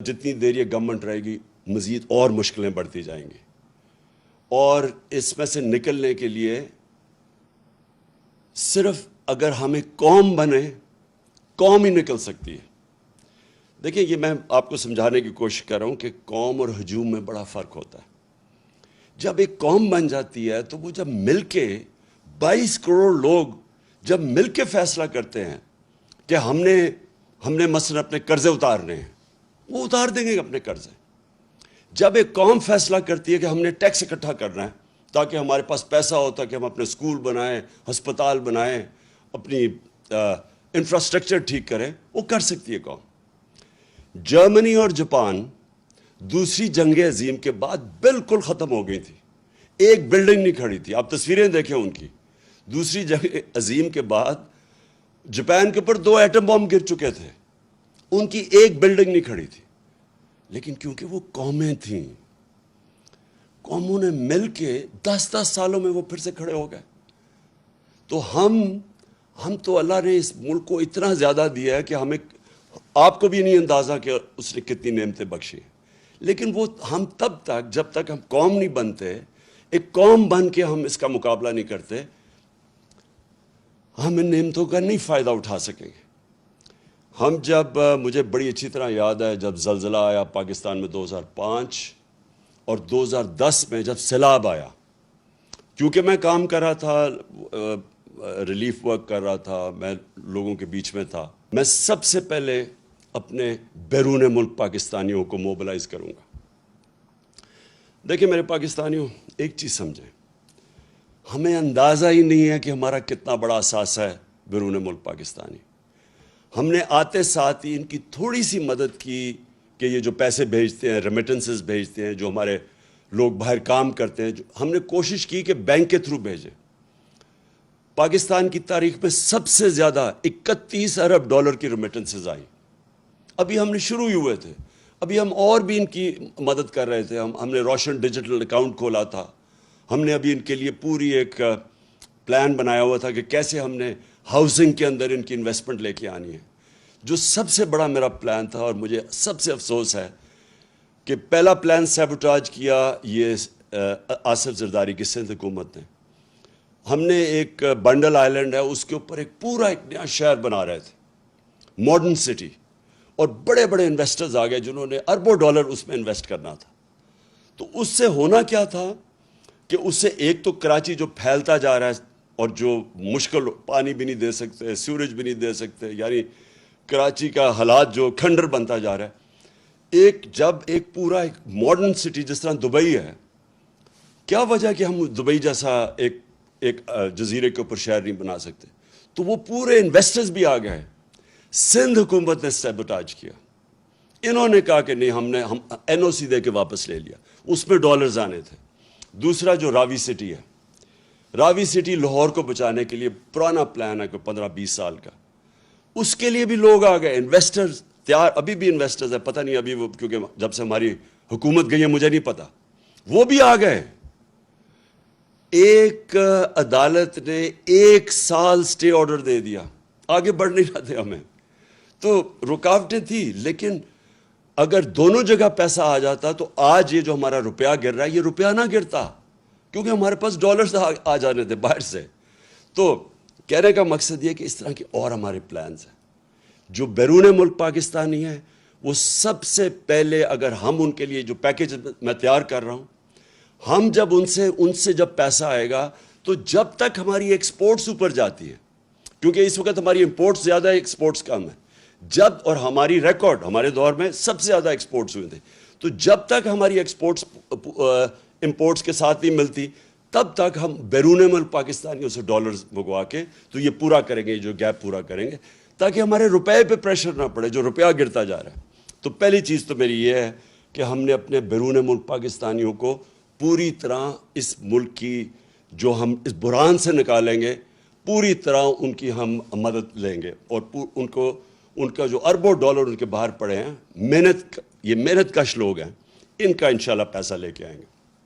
جتنی دیر یہ گورنمنٹ رہے گی مزید اور مشکلیں بڑھتی جائیں گی، اور اس میں سے نکلنے کے لیے صرف اگر ہم ایک قوم بنے، قوم ہی نکل سکتی ہے۔ دیکھیں، یہ میں آپ کو سمجھانے کی کوشش کر رہا ہوں کہ قوم اور ہجوم میں بڑا فرق ہوتا ہے۔ جب ایک قوم بن جاتی ہے تو وہ جب مل کے 22 کروڑ لوگ جب مل کے فیصلہ کرتے ہیں کہ ہم نے مثلا اپنے قرضے اتارنے ہیں، وہ اتار دیں گے اپنے قرضے۔ جب ایک قوم فیصلہ کرتی ہے کہ ہم نے ٹیکس اکٹھا کرنا ہے تاکہ ہمارے پاس پیسہ ہوتا ہے کہ ہم اپنے اسکول بنائیں، ہسپتال بنائیں، اپنی انفراسٹرکچر ٹھیک کریں، وہ کر سکتی ہے قوم۔ جرمنی اور جاپان دوسری جنگ عظیم کے بعد بالکل ختم ہو گئی تھی، ایک بلڈنگ نہیں کھڑی تھی۔ آپ تصویریں دیکھیں ان کی، دوسری جنگ عظیم کے بعد جاپان کے اوپر 2 ایٹم بم گر چکے تھے، ان کی ایک بلڈنگ نہیں کھڑی تھی، لیکن کیونکہ وہ قومیں تھیں، قوموں نے مل کے 10 سالوں میں وہ پھر سے کھڑے ہو گئے۔ تو ہم تو اللہ نے اس ملک کو اتنا زیادہ دیا ہے کہ ہمیں، آپ کو بھی نہیں اندازہ کہ اس نے کتنی نعمتیں بخشی ہیں، لیکن وہ ہم تب تک، جب تک ہم قوم نہیں بنتے، ایک قوم بن کے ہم اس کا مقابلہ نہیں کرتے، ہم ان نعمتوں کا نہیں فائدہ اٹھا سکیں گے۔ ہم جب، مجھے بڑی اچھی طرح یاد ہے جب زلزلہ آیا پاکستان میں 2005 اور 2010 میں جب سیلاب آیا، کیونکہ میں کام کر رہا تھا، ریلیف ورک کر رہا تھا، میں لوگوں کے بیچ میں تھا، میں سب سے پہلے اپنے بیرون ملک پاکستانیوں کو موبلائز کروں گا۔ دیکھیں میرے پاکستانیوں، ایک چیز سمجھیں، ہمیں اندازہ ہی نہیں ہے کہ ہمارا کتنا بڑا اثاثہ ہے بیرون ملک پاکستانی۔ ہم نے آتے ساتھ ہی ان کی تھوڑی سی مدد کی کہ یہ جو پیسے بھیجتے ہیں، ریمیٹنسز بھیجتے ہیں، جو ہمارے لوگ باہر کام کرتے ہیں، ہم نے کوشش کی کہ بینک کے تھرو بھیجیں۔ پاکستان کی تاریخ میں سب سے زیادہ 31 ارب ڈالر کی ریمیٹنسز آئی۔ ابھی ہم نے شروع ہی ہوئے تھے، ابھی ہم اور بھی ان کی مدد کر رہے تھے۔ ہم نے روشن ڈیجیٹل اکاؤنٹ کھولا تھا، ہم نے ابھی ان کے لیے پوری ایک پلان بنایا ہوا تھا کہ کیسے ہم نے ہاؤسنگ کے اندر ان کی انویسٹمنٹ لے کے آنی ہے۔ جو سب سے بڑا میرا پلان تھا، اور مجھے سب سے افسوس ہے کہ پہلا پلان سیبوٹاج کیا یہ آصف زرداری کی سندھ حکومت نے۔ ہم نے ایک بنڈل آئلینڈ ہے، اس کے اوپر ایک پورا ایک نیا شہر بنا رہے تھے، ماڈرن سٹی، اور بڑے بڑے انویسٹرز آ گئے جنہوں نے اربوں ڈالر اس میں انویسٹ کرنا تھا۔ تو اس سے ہونا کیا تھا کہ اس سے ایک تو کراچی جو پھیلتا جا رہا ہے اور جو مشکل، پانی بھی نہیں دے سکتے، سیوریج بھی نہیں دے سکتے، یعنی کراچی کا حالات جو کھنڈر بنتا جا رہا ہے، جب ایک پورا ایک ماڈرن سٹی جس طرح دبئی ہے، کیا وجہ کہ ہم دبئی جیسا ایک جزیرے کے اوپر شہر نہیں بنا سکتے؟ تو وہ پورے انویسٹرز بھی آ گئے۔ سندھ حکومت نے سیبوٹاج کیا، انہوں نے کہا کہ نہیں، ہم این او سی دے کے واپس لے لیا، اس میں ڈالرز آنے تھے۔ دوسرا جو راوی سٹی ہے، راوی سٹی لاہور کو بچانے کے لیے پرانا پلان ہے کوئی 15-20 سال کا، اس کے لیے بھی لوگ آ گئے، انویسٹرز تیار، ابھی بھی انویسٹرز ہیں، پتہ نہیں ابھی وہ، کیونکہ جب سے ہماری حکومت گئی ہے مجھے نہیں پتا، وہ بھی آ گئے۔ ایک عدالت نے 1 سال سٹے آرڈر دے دیا، آگے بڑھ نہیں رہتے ہمیں، تو رکاوٹیں تھی، لیکن اگر دونوں جگہ پیسہ آ جاتا تو آج یہ جو ہمارا روپیہ گر رہا ہے یہ روپیہ نہ گرتا، کیونکہ ہمارے پاس ڈالرز آ جانے تھے باہر سے۔ تو کہنے کا مقصد یہ کہ اس طرح کے اور ہمارے پلانز ہیں۔ جو بیرون ملک پاکستانی ہیں، وہ سب سے پہلے، اگر ہم ان کے لیے جو پیکیج میں تیار کر رہا ہوں، ہم جب ان سے جب پیسہ آئے گا تو جب تک ہماری ایکسپورٹس اوپر جاتی ہے، کیونکہ اس وقت ہماری امپورٹس زیادہ ہے، ایکسپورٹس کم ہے، اور ہماری ریکارڈ ہمارے دور میں سب سے زیادہ ایکسپورٹس ہوئے تھے، تو جب تک ہماری ایکسپورٹس امپورٹس کے ساتھ نہیں ملتی، تب تک ہم بیرون ملک پاکستانیوں سے ڈالرز منگوا کے تو یہ پورا کریں گے، جو گیپ پورا کریں گے، تاکہ ہمارے روپے پہ پریشر نہ پڑے جو روپیہ گرتا جا رہا ہے۔ تو پہلی چیز تو میری یہ ہے کہ ہم نے اپنے بیرون ملک پاکستانیوں کو پوری طرح اس ملک کی، جو ہم اس بحران سے نکالیں گے، پوری طرح ان کی ہم مدد لیں گے، اور ان کا جو اربوں ڈالر ان کے باہر پڑے ہیں، یہ محنت کش لوگ ہیں، ان کا انشاءاللہ پیسہ لے کے آئیں گے۔